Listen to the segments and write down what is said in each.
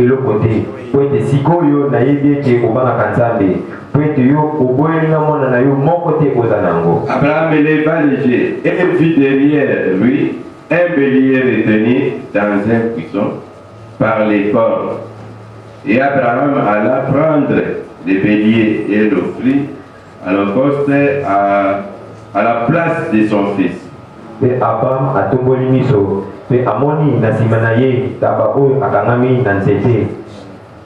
le côté. Pour être sikoyo na yébi que obanga kanzambe. Pour être yo oboyeli na mona na yo mon côté ozanango. Abraham éleva léger et vit derrière lui un bélier retenu dans un buisson par les cornes. Et Abraham alla prendre le bélier et l'offrit à l'holocauste à la place de son fils. Et Abraham a tomboli miso. Et amoni na simana ye taba oyo akangami na nzete.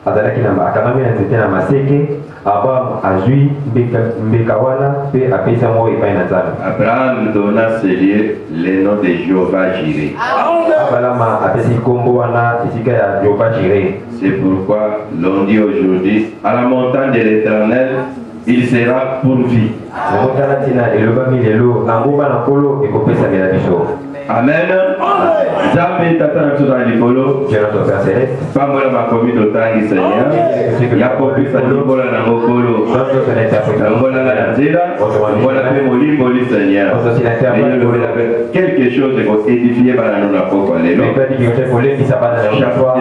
Azalaki na akangami na nzete na maseke. Abraham azui mbeka wana pe apesa mo epai na Nzambe. Abraham donna ce lieu le nom de Jéhovah Jireh. Abraham apesi kombo wana esika ya Jéhovah Jireh. C'est pourquoi l'on dit aujourd'hui à la montagne de l'Éternel il sera pourvu. Amen. Jamais t'attends tout dans l'ikolo. Pas moi ma commune d'autant Seigneur. Il y a pas plus de nibola na mokolo. Voilà la nzela. Voilà pe moli moli Seigneur. Quelque chose est édifié par la nona poko lelo.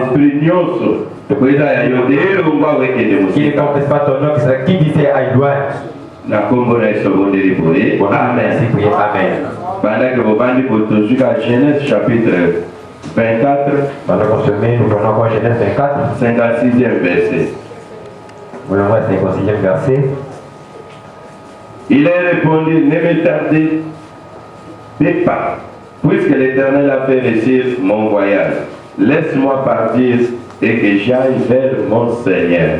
Esprit nyoso. Tokweza ya yote ngwa weke de musi. Qui ne confesse pas ton nom, qui disait à Edouard. Na kombo na seconde libéré. Amen. Amen. Pendant que vous vendez pour tout jusqu'à Genèse chapitre 24. Pendant qu'on se met, nous prenons encore Genèse 24. 56e verset. Vous le voyez, 56e verset. Il a répondu, ne me tardez pas, puisque l'Éternel a fait réussir mon voyage. Laisse-moi partir et que j'aille vers mon Seigneur.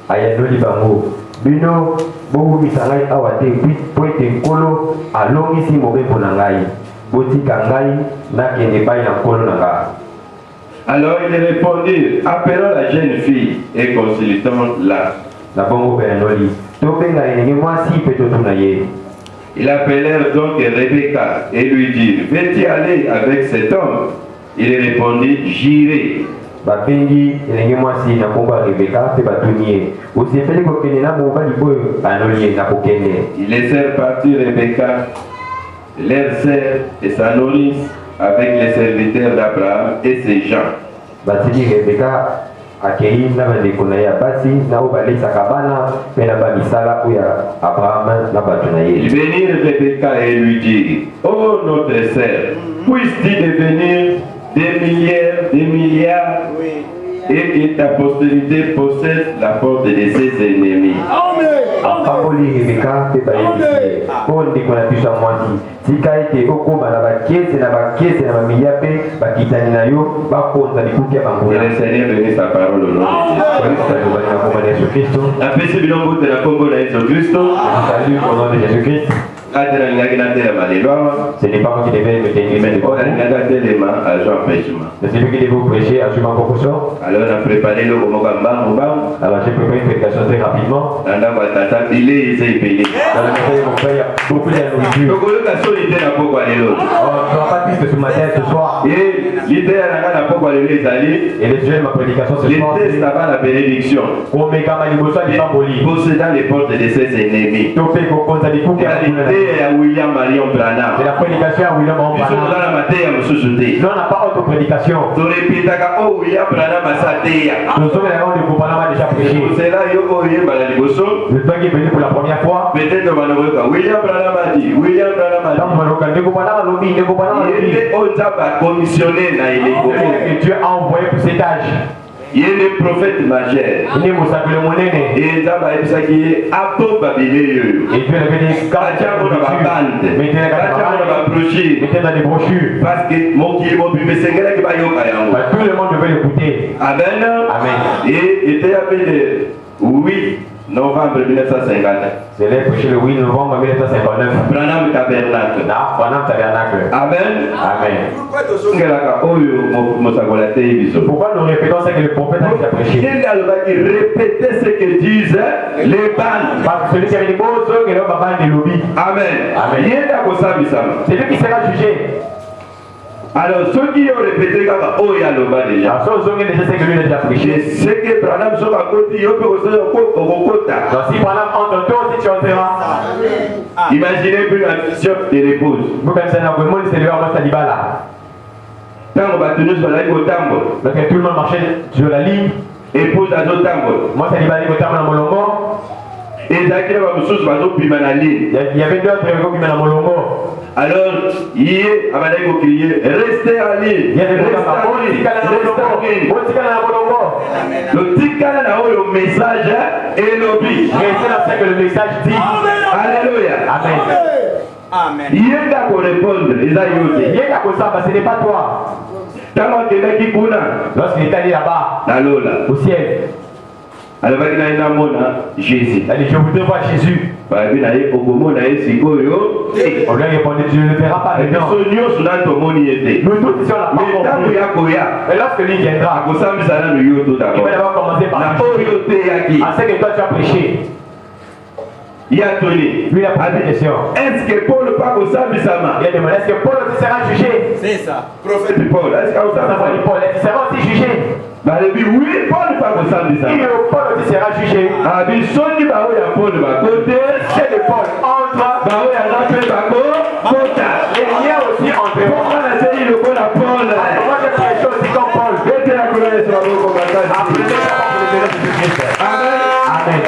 Ayano libango. Bino bobu misangai awate poete nkolo alongisi mobembo na ngai botika ngai nakende bai na nkolo na ngai. Alors il répondit, appelons la jeune fille et consultons-la. Na bongo benoli tobenga elenge mwasi pe totuna ye. Ils appelèrent donc Rebecca et lui dirent, veux-tu aller avec cet homme? Il répondit, j'irai. Babengi elenge mwasi na komba Rebecca pe batunie osepeli kokende na mobali boyo anoli na kokende. Ils laissèrent partir Rebecca, leur sœur et sa nourrice avec les serviteurs d'Abraham et ses gens. Batili Rebecca akei na bandeko na ya basi na obalesaka bana pe na bamisala oya Abraham na bato na ye. Ils venirent Rebecca et lui dirent, oh notre sœur, puisses-tu devenir des milliards et que ta postérité possède la porte de ses ennemis. Apamboli Rebecca pe bayebisi po ndeko na biso ya mwasi tika ete okoma na bakese na bamilia pe bakitani na yo bakonza likuki ya banguna. Que le Seigneur bénisse sa parole au nom de Jésus. Apesi bilongo te na kombo na Yesu Kristo. Salut au nom de Jésus-Christ. Ce n'est pas moi qui devais me tenir, mais c'est lui qui devait vous prêcher à Juma Bokoso. Alors on a préparé le moment. Alors j'ai préparé une prédication très rapidement. Dans la maison de mon père, il y a beaucoup de nourriture. On ne va pas plus que ce matin, ce soir. Et le sujet de ma prédication ce soir, c'est possédant les portes de ses ennemis. William Marion Branham. C'est la prédication à William Marion Branham. Non, on n'a pas autre prédication. Nous sommes là où le Branham a déjà prêché. C'est là où le temps qui est venu pour la première fois. Peut-être William Branham a dit. William Branham a dit. Il était commissionné. Que Dieu a envoyé pour cet âge. Il est le prophète majeur. Et Dieu avait dit mettez dans des brochures. Parce que tout le monde devait l'écouter. Amen. Amen. Et était appelé 8 novembre 1950. C'est là prêché le 8 novembre 1959. Branham Tabernacle. Branham Tabernacle. Amen. Amen. Pourquoi nous répétons ce que le prophète a déjà prêché? Répétez ce que disent les bandes. Parce que celui qui avait des mots, c'est le bande de lobby. Amen. Amen. C'est lui qui sera jugé. Alors, ceux qui ont répété comme oh il y a le bas déjà. C'est ce que Branham sont à côté, ils peuvent aussi au côté. Donc si Branham entre toi aussi tu entreras. Imaginez plus la vision de l'épouse. Vous pensez que c'est le homme Salibala. Tango batunu sur la ligne au tambo. Donc tout le monde marchait sur la ligne. Épouse à nos tambo. Moi, ça dit pas au tambo dans Molongo. Et Zakira va me soucier bateau puis manali. Il y avait d'autres qui dans Molongo. Alors, hier, Amadei vous crier, restez en ligne. Il y a des gens qui le tikala na le message est lobby. Restez dans ce que le message dit. Alléluia. Amen. Amen. Il y a qu'à répondre, les aïeux. Il y a qu'à ça, ce n'est pas toi. Lorsqu'il est allé là-bas, au ciel, alors Jésus. allez, je voudrais voir Jésus. On lui a répondu, tu ne le feras pas maintenant. Nous tous ici on l'a pas compris. Et lorsque lui viendra, il va d'abord commencer par prêcher. À ce que toi tu as prêché. Il a donné. Lui il a posé une question. Est-ce que Paul pas au Sami Sama? Il a demandé, est-ce que Paul aussi sera jugé? C'est ça. Prophète Paul, est-ce que Ça va dire Paul, est-ce qu'il sera aussi jugé? Bah oui, Paul pas au Sami Sama. Et Paul aussi sera jugé. Ah, mais Sonny bah oui, Paul va côté. C'est de Paul entre. Bah oui, il a fait bah côté. Et il y a aussi entre. Pourquoi la série le Paul à Paul? Moi j'ai prêché aussi comme Paul. Mettez la colonne sur la roue comme ça. Amen. Amen.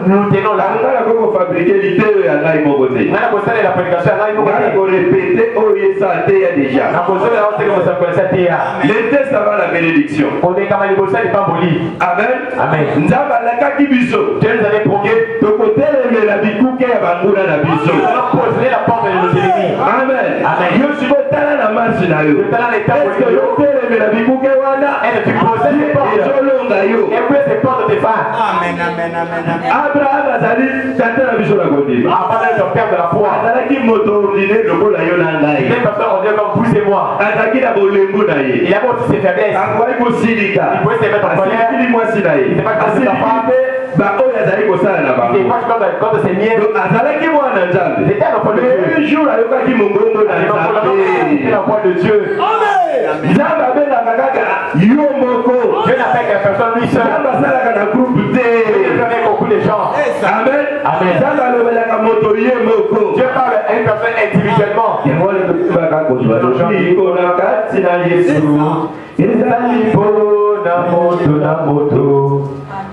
Nous tenons là. La fabriquer l'idée à la côté. On a constaté la prédication à la On a répété, oh yes, ça a déjà. On a constaté la que ça connaissait. Les tests avant la bénédiction. On est comme les bosses pas boli. Amen. Amen. Nzaba la kaki biso. Dieu nous avait promis. De côté les la bikuke ya banguna na biso. Nous allons poser la porte de nos ennemis. Amen. Amen. Yo sibo tala na marche na yo. Tala na état politique. Yo tele la bikuke wana. Et tu poses les portes. Et jolonga yo. Et puis ces portes te font. Amen, amen, amen, amen. Abraham azali tata na biso na côté. Après le père de la foi. Azalaki moto ordinaire lokola yo na ngai. Il est pasteur ordinaire comme vous et moi. Azalaki na bolembo na ye. Il a aussi ses faiblesses. Akwai kosilika. Il pouvait se mettre en colère. Asikili mwasi na ye. Il n'est pas cassé sa femme. Ba oyo azali kosala na bango. Et moi je compte de ses miens. Azalaki mwana nzambe. C'était un enfant de Dieu. Un jour ayokaki mongongo na nzambe. C'est la voix de Dieu. Nzambe abelaka kaka yo moko. Dieu n'a fait qu'une personne lui seul. Nzambe asalaka na groupe te. Dieu fait avec beaucoup de gens. Amen. Amen. Nzambe alobelaka moto ye moko. Dieu parle à une personne individuellement. Kati na Yesu ezali mpona moto na moto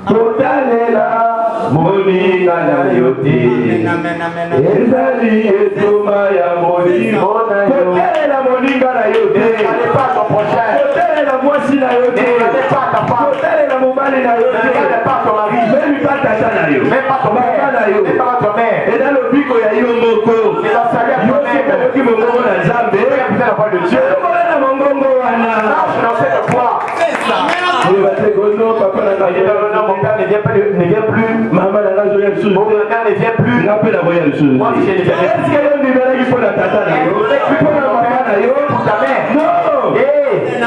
kotalela moninga na yo te ezali etoma ya molimo na yo kotalela moninga na yo te kotalela mwasi na yo te kotalela mobali na yo te memi pa tata na yo mama na yo eza lobiko ya yo moko yo sokoyoki mongongo na Nzambe okola na mongongo wana papa na Mon père ne vient plus. mama na nga zoya lisusu Mon père ne vient plus. nga mpe na boya lisusu Moi je ne viens plus. eske yo ndibelaki mpo na tata na yo mpo na mama na yo Pour ta mère. non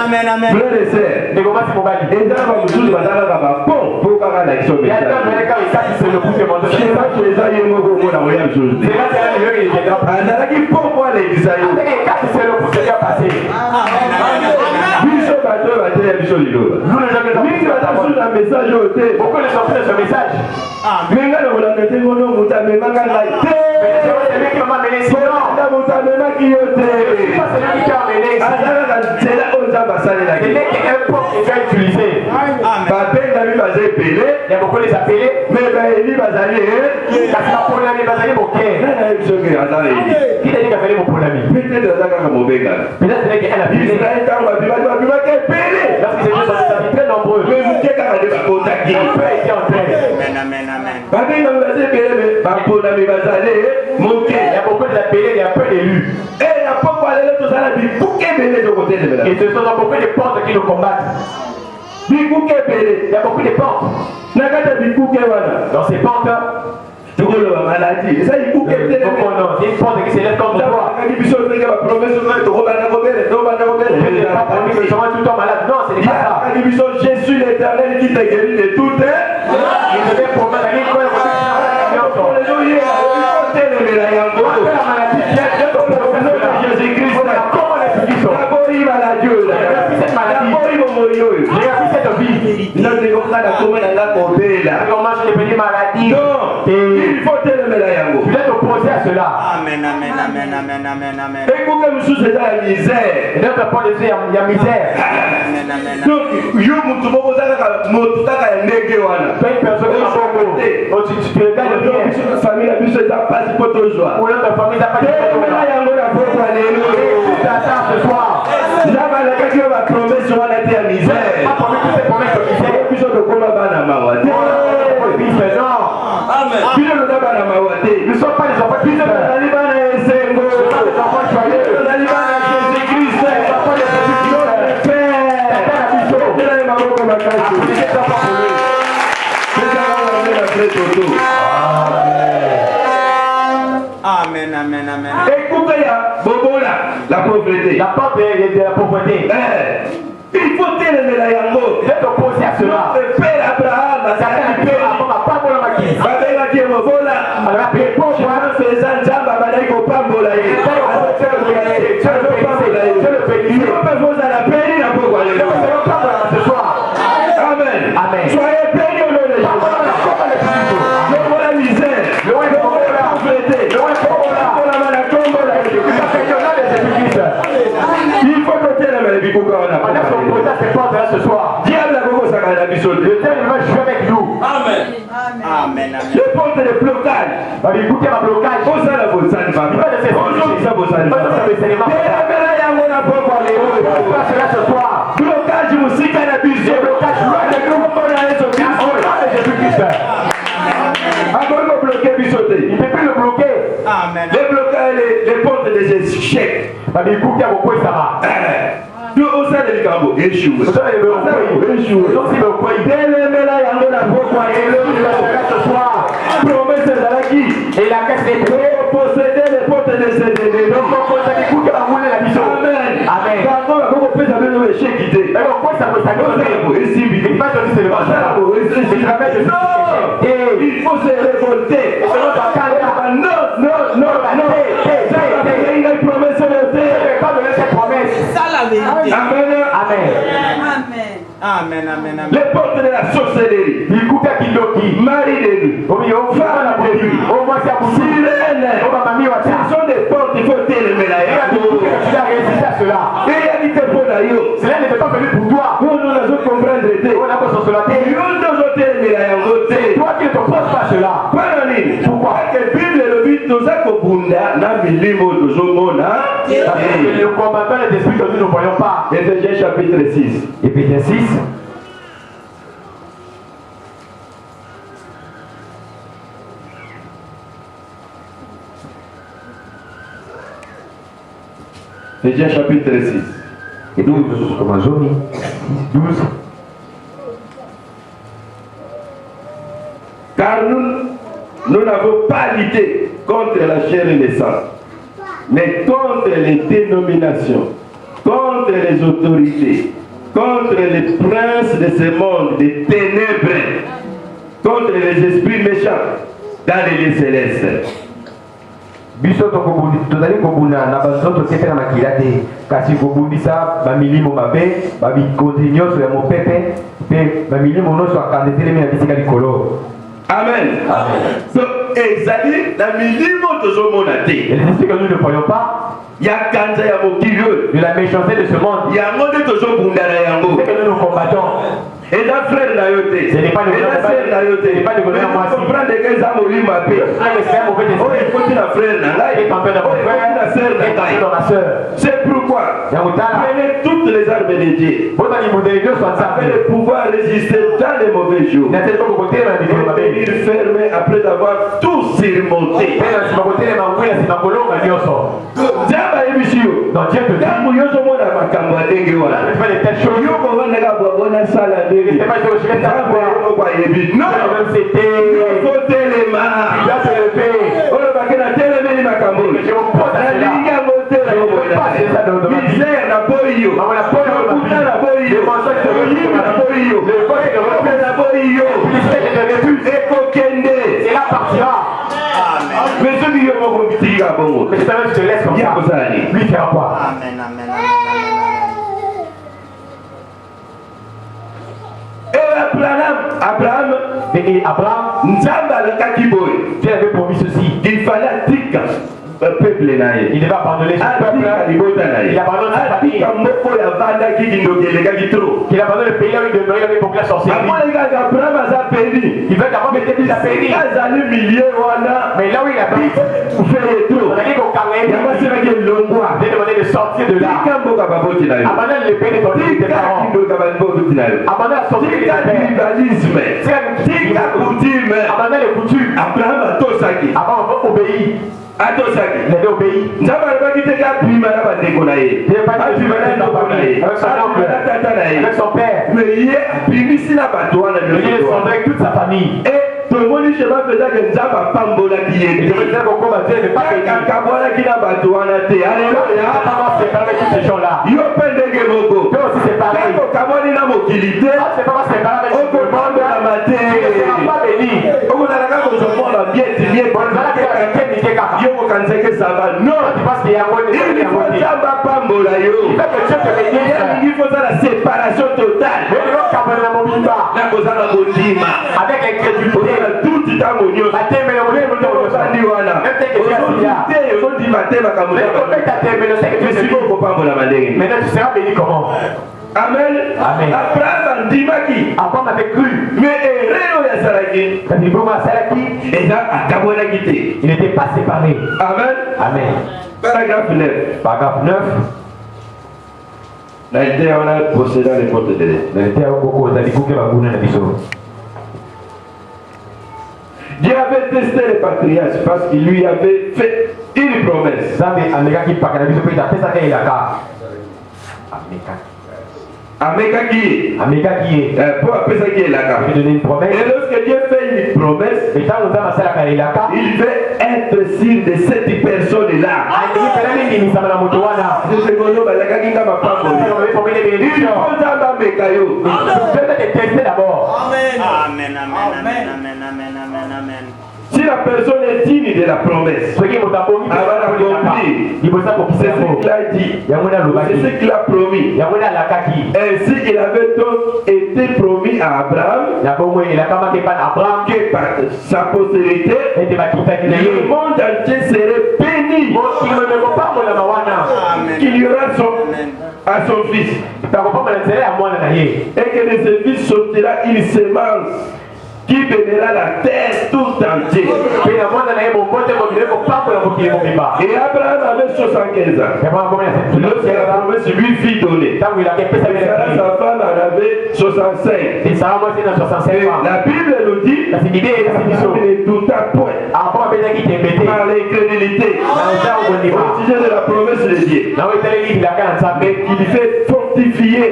Amen, amen. frère et sœur Mais comment c'est mon mari? eza na bamosusu bazalaka bapon mpo kaka na biso Il y a des gens qui ça c'est le pouce de mon Dieu. message eza ye moko omona boya lisusu te C'est là qu'il y a qui viendra. azalaki mpo mpo alekisa yo C'est le pouce qui a passé. biso bato oyo bateya biso liloba Nous les gens qui mingi batasusu na message oyo te beaucoup de sorties de ce message. minga na kolanda te ngono moto amemaka ngai te Mais c'est celui qui m'a amené sinon. na moto amemaki yo te C'est pas celui qui t'a amené ici. azalaka nzela oyo nzambe asalelaki C'est qu'un pont qui va utiliser. babengami baza ebele Il y a beaucoup de appelés. me baeli bazali Parce que pour l'ami, il va aller au cœur. nayebi soki aza eli Qui t'a dit qu'il va aller pour l'ami? peut-être aza kaka mobengana Peut-être c'est qu'elle a appelé. israel ntango babimaki ebele Parce que c'est des amis très nombreux. me moke kaka nde bakotaki Un peu était en train. Amen, amen, amen. babengami baza ebele me baponami bazali moke Il y a beaucoup d'appelés, il y a peu d'élus. na poko alele tozala bikuke ebele tokotelemela Et ce sont beaucoup de portes qui nous combattent. bikuke ebele Il y a beaucoup de portes. na kati ya bikuke wana Dans ces portes, tokoloba maladi eza bikuke c'est une porte qui s'élève contre toi. akaki biso ndenge bapromese oyo tokobanda kobele tobanda Je n'ai pas promis que je serai tout le temps malade. Non, ce n'est pas ça. akaki biso jésus l'éternel qui te guérit de tout Il devait promettre à l'île otelemela yango la maladie vient de jésus-christ comment l'expliquer ça? naboyi maladi oyo naboyi bomoi oyo J'ai appris cette vie. natekokana koma na nga kobela Comment je devenir maladie? non il faut telemela yango Tu dois t'opposer à cela. cela. Amen, amen, amen, amen, amen, amen. Écoutez, monsieur, c'est la misère. Et notre point de vue, il y a misère. Amen, amen, amen. Donc, yo mutu moko zaka motu taka ndege wana. Toi, une personne qui a Congo, tu regardes bien. La famille la biso eza pasi po tozwa. Ou notre famille n'a pas de Tellement yango na pokwa lelo. tout attend ce soir. Nzambe alakaki yo bapromese wana te ya misère. Pas promis toutes ces promesses de misère. Biso tokoma bana mawa te. Non. Amen. Biso toza bana mawa te. Nous ne sommes pas des enfants qui Biso tozali bana ya esengo. Nous sommes des enfants joyeux. Tozali bana ya Jésus-Christ. Des enfants de Jésus-Christ. Père. Tela ye maboko makasi. Appuyez les enfants pour lui. Amen, amen, amen. Écoutez, la pauvreté. La porte de la pauvreté. Il faut t'aimer la yango. Vous êtes opposé à cela. Notre père Abraham, Certains pères avant ma pas pour la maquille. Babela qui est movola. Alors, après, pour moi, faisant jamba badai ko pambola ye. ce soir. Amen. Amen. Soyez bénis au nom de Jésus. Le roi la misère. Le roi la pauvreté. Le roi la tombola. Il faut que tu aies la bikuka on a On a opposé à ces portes là ce soir. Diable a beaucoup ça a l'habitude. Le diable va jouer avec nous. Amen. Amen, amen. Les portes de blocage. Écoutez ma blocage. Pour ça la bosse ça ne va pas. Aujourd'hui ça bosse ça ne va pas. Ce soir. Blocage musique à la vision. Blocage de groupe on a les autres. Encore bloqué bisoté. Il ne peut plus le bloquer. Amen. Les blocages les portes des échecs. Écoutez à vos ça va. Tu au sein de l'Ikambo, échoué. Ce soir, promesse de la qui et la caisse des prêts, posséder les portes de ces donc on peut écouter la roule la vision. Amen. Amen. Quand on peut faire le échec guidé. Et on peut il faut Il faut se révolter. Non, non, non, non. Il a une promesse de pas donner cette promesse. Ça la vérité. Amen. Amen. Amen, amen, amen. Les portes de la sorcellerie. Écoutez à Kidoki. Mari de lui. Femme de lui. Au moins, c'est à vous. Sirène. Ce sont des portes, il faut t'aimer là. Tu as résisté à cela. Et il y a dit que pour la yo. Cela n'était pas venu pour toi. Nous nous avons compris. On a pas sur cela. C'est toi qui ne te poses pas cela. Pourquoi? Parce que Bible le but nous a kobunda na milimo tozomona. Le combattant des esprits que nous ne voyons pas. Éphésiens chapitre 6. Éphésiens 6. Éphésiens chapitre 6. Et 12. Comme un zombie. 12. Car nous n'avons pas lutté contre la chair et le sang, mais contre les dénominations, contre les autorités, contre les princes de ce monde, des ténèbres, contre les esprits méchants dans les lieux célestes. Biso tozali kobunda na bazoto te na makila te kasi kobundisa bamilimo mabe babikonzi nyonso ya mopepe mpe bamilimo nyonso akandetelemi na bisika likolo. Amen. Amen. Donc, ezali na milimo tozomona te. Et les esprits que nous ne voyons pas, ya kanza ya mokili de la méchanceté de ce monde, yango nde tozobunda na yango. c'est que nous nous combattons. Et dans frère na yo te. Ce n'est pas de frère na yo te. Ce n'est pas de moi. Comprendre que ça molima pe. Écoute la frère na ngai. La sœur na ngai. C'est pourquoi prenez toutes les armes de Dieu. Afin de pouvoir résister dans les mauvais jours. Et tenir ferme après avoir tout surmonté. Diaba ebisio. Donc Dieu te dit, Tangu yozo mona makambo ya ndenge wana. Yo kovanda kwa bona sala ndenge. c'est pas que je vais t'avoir. Kwa yebi. Non. C'était. Faut telema. Tu dois te lever. Oyo bakena telemeli makambo. Je me pose à cela. Misère na boyo. Kuta na boyo. Oyima na boyo. Ope na boyo. Ekokende. Et là partira. Amen. Mais ceux qui ont beaucoup de tigres à bon. Mais je te laisse comme ça. Lui fera quoi? Amen, amen, amen, amen. Et Abraham. Et Abraham, Nzamba alakaki boye. Dieu avait promis ceci. Il fallait atika peuple naye. Il devait abandonner son peuple. Il abandonne sa famille. Il abandonne le pays là où il demeurait, il avait beaucoup la sorcellerie. Il veut d'abord mettre des péris. Mais là où il habite, il fallait qu'on calme. Il a demandé de sortir de là. Abandonne le pays de ton tes parents. Abandonne la sorcellerie de tes pères. Abandonne les coutumes. Abraham obéit. Il avait obéi. Il n'a pas dit avec son père. Mais il est avec toute sa famille. Et tout le monde chemin faisait que Nzamba pambola qui est. Je veux dire qu'on va dire ne pas payer. Alléluia. C'est pareil tous ces gens-là. Eux aussi c'est pareil. C'est pas séparé avec tout le monde. Tu ne seras pas béni. Non, tu penses qu'il y a un il faut que la séparation totale avec l'incrédulité. Maintenant tu seras béni comment? Amen. Amen. Abraham avait cru. Mais il n'était pas séparé. Amen. Amen. Paragraphe 9. Paragraphe 9. Dieu avait testé les patriarches parce qu'il lui avait fait une promesse. Ameka qui est pour appeler ça qui est là. Et lorsque Dieu fait une promesse, il veut être sûr de cette personne là. Si la personne est digne de la promesse, elle va l'accomplir. C'est ce qu'il a dit. C'est ce qu'il a promis. Ainsi, il avait donc été promis à Abraham que par sa postérité, le monde entier serait béni. Qu'il y aura à son fils. Et que de ce fils sortira une semence qui bénira la terre tout entière. Et Abraham avait 75 ans. Lorsque la promesse lui fut donnée, sa femme en avait 65. Et la Bible nous dit qu'il ne douta point par l'incrédulité au sujet de la promesse de Dieu. Mais qu'il fait fortifier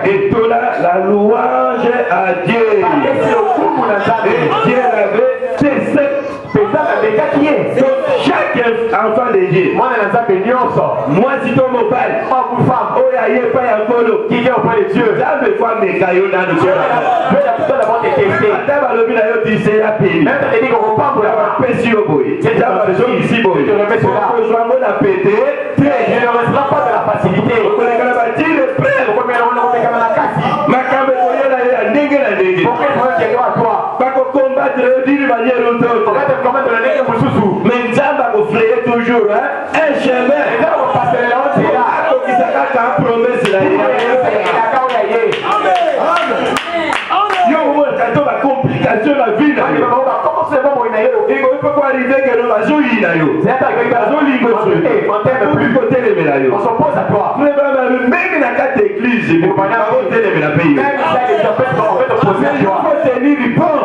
et donna la louange à Dieu. Et Dieu avait testé chaque enfant de Dieu. Moi, si ton mon père, oh, il y a pas un polo qui est auprès de Dieu. Ça me fait mes cailloux dans le ciel. Mais Nzamba va frayer toujours un chemin. Complication la vie. Il faut pas arriver que nous on s'oppose à toi. Même la carte église, il faut tenir le pont.